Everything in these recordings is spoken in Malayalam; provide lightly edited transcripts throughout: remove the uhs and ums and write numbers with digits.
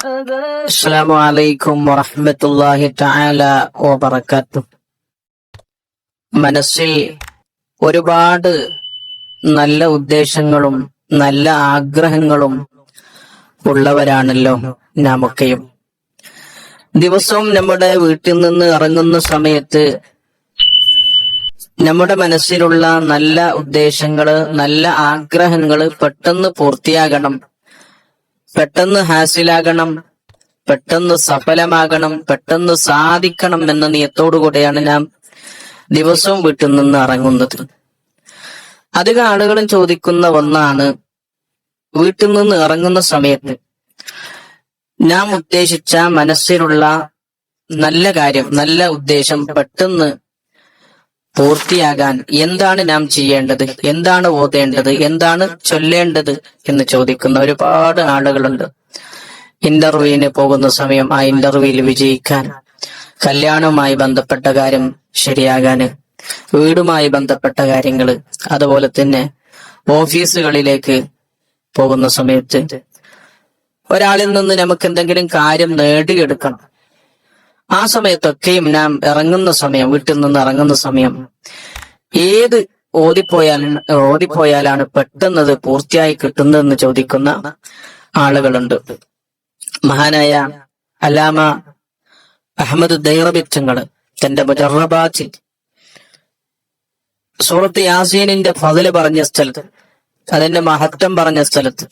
അസ്സലാമു അലൈക്കും വറഹ്മത്തുള്ളാഹി തആല വബറകാതുഹു. മനസ്സിൽ ഒരുപാട് നല്ല ഉദ്ദേശങ്ങളും നല്ല ആഗ്രഹങ്ങളും ഉള്ളവരാണല്ലോ നാമൊക്കെയും. ദിവസവും നമ്മുടെ വീട്ടിൽ നിന്ന് ഇറങ്ങുന്ന സമയത്ത് നമ്മുടെ മനസ്സിലുള്ള നല്ല ഉദ്ദേശങ്ങള്, നല്ല ആഗ്രഹങ്ങള് പെട്ടെന്ന് പൂർത്തിയാകണം, പെട്ടെന്ന് ഹാസിലാകണം, പെട്ടെന്ന് സഫലമാകണം, പെട്ടെന്ന് സാധിക്കണം എന്ന നിയത്തോടുകൂടെയാണ് നാം ദിവസവും വീട്ടിൽ നിന്ന് ഇറങ്ങുന്നത്. അധികം ആളുകളും ചോദിക്കുന്ന ഒന്നാണ്, വീട്ടിൽ നിന്ന് ഇറങ്ങുന്ന സമയത്ത് നാം ഉദ്ദേശിച്ച മനസ്സിലുള്ള നല്ല കാര്യം, നല്ല ഉദ്ദേശം പെട്ടെന്ന് പൂർത്തിയാകാൻ എന്താണ് നാം ചെയ്യേണ്ടത്, എന്താണ് ഓതേണ്ടത്, എന്താണ് ചൊല്ലേണ്ടത് എന്ന് ചോദിക്കുന്ന ഒരുപാട് ആളുകളുണ്ട്. ഇന്റർവ്യൂവിന് പോകുന്ന സമയം ആ ഇന്റർവ്യൂവിൽ വിജയിക്കാൻ, കല്യാണവുമായി ബന്ധപ്പെട്ട കാര്യം ശരിയാകാന്, വീടുമായി ബന്ധപ്പെട്ട കാര്യങ്ങള്, അതുപോലെ തന്നെ ഓഫീസുകളിലേക്ക് പോകുന്ന സമയത്ത് ഒരാളിൽ നിന്ന് നമുക്ക് എന്തെങ്കിലും കാര്യം നേടിയെടുക്കണം. ആ സമയത്തൊക്കെയും നാം ഇറങ്ങുന്ന സമയം, വീട്ടിൽ നിന്ന് ഇറങ്ങുന്ന സമയം ഏത് ഓതിപ്പോയാലാണ് പെട്ടെന്നത് പൂർത്തിയായി കിട്ടുന്നതെന്ന് ചോദിക്കുന്ന ആളുകളുണ്ട്. മഹാനായ അല്ലാമ അഹമ്മദ് ദൈറബിറ്റങ്ങള് തന്റെ മുജറബാത്തിൽ സൂറത്ത് യാസീനിന്റെ ഫضല് പറഞ്ഞ സ്ഥലത്ത്, അതിന്റെ മഹത്വം പറഞ്ഞ സ്ഥലത്ത്,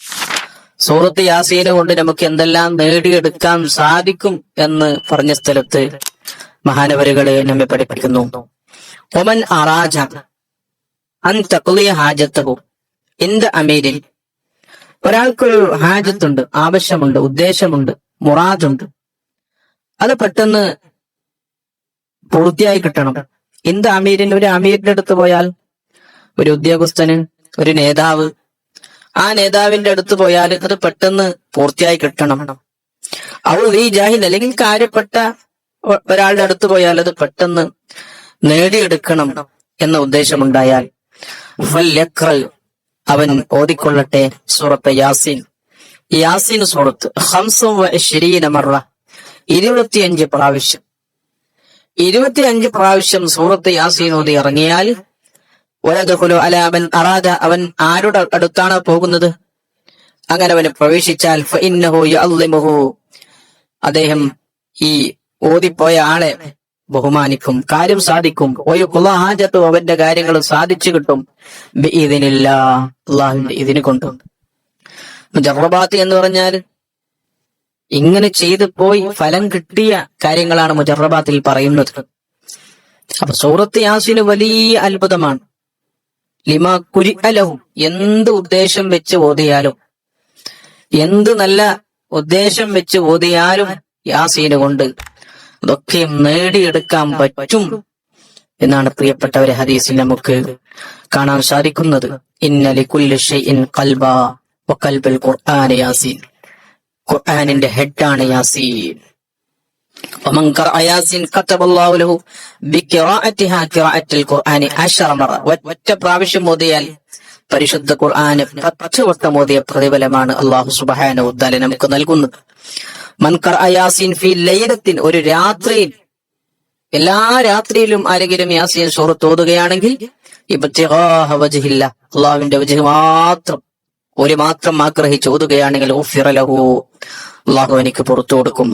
സൂറത്ത് യാസീന് കൊണ്ട് നമുക്ക് എന്തെല്ലാം നേടിയെടുക്കാൻ സാധിക്കും എന്ന് പറഞ്ഞ സ്ഥലത്ത് മഹാനവരുകളെ നമ്മെ പഠിപ്പിക്കുന്നു. ഒമൻ അറാജ അൻ തഖ്ലിയ ഹാജത്തഹു ഇൻദ അമീരിൻ. ഒരാൾക്കൊരു ഹാജത്തുണ്ട്, ആവശ്യമുണ്ട്, ഉദ്ദേശമുണ്ട്, മുറാദുണ്ട്, അത് പെട്ടെന്ന് പൂർത്തിയായി കിട്ടണം. ഇന്ദ അമീരിൻ, ഒരു അമീരിന്റെ അടുത്ത് പോയാൽ, ഒരു ഉദ്യോഗസ്ഥന്, ഒരു നേതാവ്, ആ നേതാവിന്റെ അടുത്ത് പോയാൽ അത് പെട്ടെന്ന് പൂർത്തിയായി കിട്ടണം. ഈ ജാഹിൽ, അല്ലെങ്കിൽ കാര്യപ്പെട്ട ഒരാളുടെ അടുത്ത് പോയാൽ അത് പെട്ടെന്ന് നേടിയെടുക്കണം എന്ന ഉദ്ദേശമുണ്ടായാൽ അവൻ ഓതിക്കൊള്ളട്ടെ സൂറത്ത് യാസീൻ. യാസീൻ സൂറത്ത് 25 മറ, 25 പ്രാവശ്യം, 25 പ്രാവശ്യം സൂറത്ത് യാസീൻ ഓതി ഇറങ്ങിയാൽ അവൻ ആരുടെ അടുത്താണ് പോകുന്നത്, അങ്ങനെ അവന് പ്രവേശിച്ചാൽ അദ്ദേഹം ഈ ഓതിപ്പോയ ആളെ ബഹുമാനിക്കും, കാര്യം സാധിക്കും. അവന്റെ കാര്യങ്ങൾ സാധിച്ചു കിട്ടും അള്ളാഹുവിന്റെ ഇതിന് കൊണ്ട്. മുജറബാത്ത് എന്ന് പറഞ്ഞാൽ ഇങ്ങനെ ചെയ്തു പോയി ഫലം കിട്ടിയ കാര്യങ്ങളാണ് മുജറബാത്തിൽ പറയുന്നത്. അപ്പൊ സൂറത്ത് യാസീന് വലിയ അത്ഭുതമാണ്. ലിമാ കുരി അലഹു, എന്ത് ഉദ്ദേശം വെച്ച് ഓതിയാലും, എന്ത് നല്ല ഉദ്ദേശം വെച്ച് ഓതിയാലും യാസീന് കൊണ്ട് അതൊക്കെ നേടിയെടുക്കാൻ പറ്റും എന്നാണ് പ്രിയപ്പെട്ടവരെ ഹദീസിൽ നമുക്ക് കാണാൻ സാധിക്കുന്നത്. ഇന്ന ലികുല്ലി ഷൈഇൻ ഖൽബാ വഖൽബുൽ ഖുർആൻ യാസീൻ. ഖുർആനിന്റെ ഹെഡാണ് യാസീൻ. ومن قرأ ياسين كتب الله له بقراءتها قراءة القرآن 10 مرة. ഒറ്റ പ്രാവശ്യം ഓതിയാൽ പരിശുദ്ധ ഖുർആന് 10 വട്ടം ഓതിയ പ്രതിഫലമാണ് അല്ലാഹു സുബ്ഹാനഹു വ തആല നമുക്ക് നൽകുന്നത്. മൻ ഖറഅ യാസീൻ ഫീ ലൈലത്തിൻ, ഒരു രാത്രിയിൽ, എല്ലാ രാത്രിയിലും ആരെങ്കിലും യാസീൻ സൂറത്ത് ഓതുകയാണെങ്കിൽ ഇബ്തിഗാഹ വജ്ഹില്ല, അല്ലാഹുവിന്റെ വജ്ഹ് മാത്രം, ഒരു മാത്രം ആഗ്രഹിച്ച് ഓതുകയാണെങ്കിൽ ഉഫിറ ലഹു, അല്ലാഹു എനിക്ക് പുറത്തു കൊടുക്കും.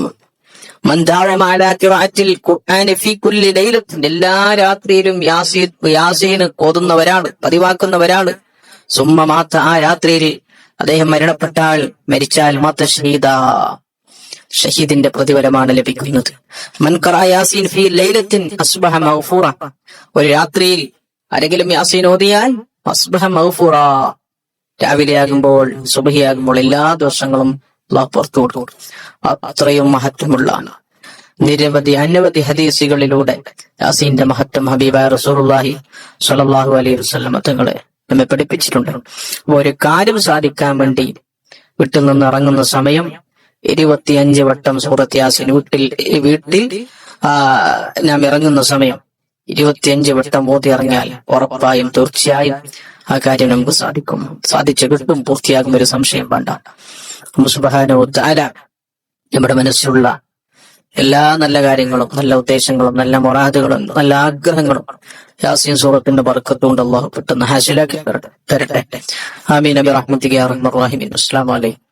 എല്ലാ രാത്രിയിലും യാസീൻ ഓതുന്നവരാണ്, പതിവാക്കുന്നവരാണ്. സുമ്മമാത്ത, ആ രാത്രിയിൽ അദ്ദേഹം മരിച്ചാൽ മാത്ത ഷഹീദിന്റെ പ്രതിഫലമാണ് ലഭിക്കുന്നത്. മൻ ഖറഅ യാസീൻ ഫീ ലൈലത്തിൻ അസ്ബഹ മഗ്ഫൂറ, ഒരു രാത്രിയിൽ ആരെങ്കിലും യാസീൻ ഓതിയാൽ അസ്ബഹ മഗ്ഫൂറ, രാവിലെയാകുമ്പോൾ, സുബ്ഹിയാകുമ്പോൾ എല്ലാ ദിവസങ്ങളും അല്ലാഹു പുറത്തു കൊടുക്കും. അത്രയും മഹത്വമുള്ളതാണ്. നിരവധി അനവധി ഹദീസുകളിലൂടെ യാസീന്റെ മഹത്വം ഹബീബായ റസൂലുള്ളാഹി സ്വല്ലല്ലാഹു അലൈഹി വസല്ലം തങ്ങളെ നമ്മെ പഠിപ്പിച്ചിട്ടുണ്ട്. ഒരു കാര്യം സാധിക്കാൻ വേണ്ടി വീട്ടിൽ നിന്ന് ഇറങ്ങുന്ന സമയം 25 വട്ടം സൂറത്ത് യാസീൻ, വീട്ടിൽ നാം ഇറങ്ങുന്ന സമയം 25 വട്ടം ഓതി ഇറങ്ങിയാൽ ഉറപ്പായും തീർച്ചയായും ആ കാര്യം നമുക്ക് സാധിച്ചു കിട്ടും, പൂർത്തിയാകും, ഒരു സംശയം വേണ്ട. സുബ്ഹാനഹു വ തആല നമ്മുടെ മനസ്സിലുള്ള എല്ലാ നല്ല കാര്യങ്ങളും, നല്ല ഉദ്ദേശങ്ങളും, നല്ല മുറാദുകളും, നല്ല ആഗ്രഹങ്ങളും യാസീൻ സൂറത്തിന്റെ ബർക്കത്തുകൊണ്ട് അല്ലാഹു പെട്ടെന്ന് ഹാസിലാക്കി തരട്ടെ. ആമീൻ ബിറഹ്മതിക യാ അർഹമർ റഹീമീൻ. അസ്സലാമു അലൈക്കും.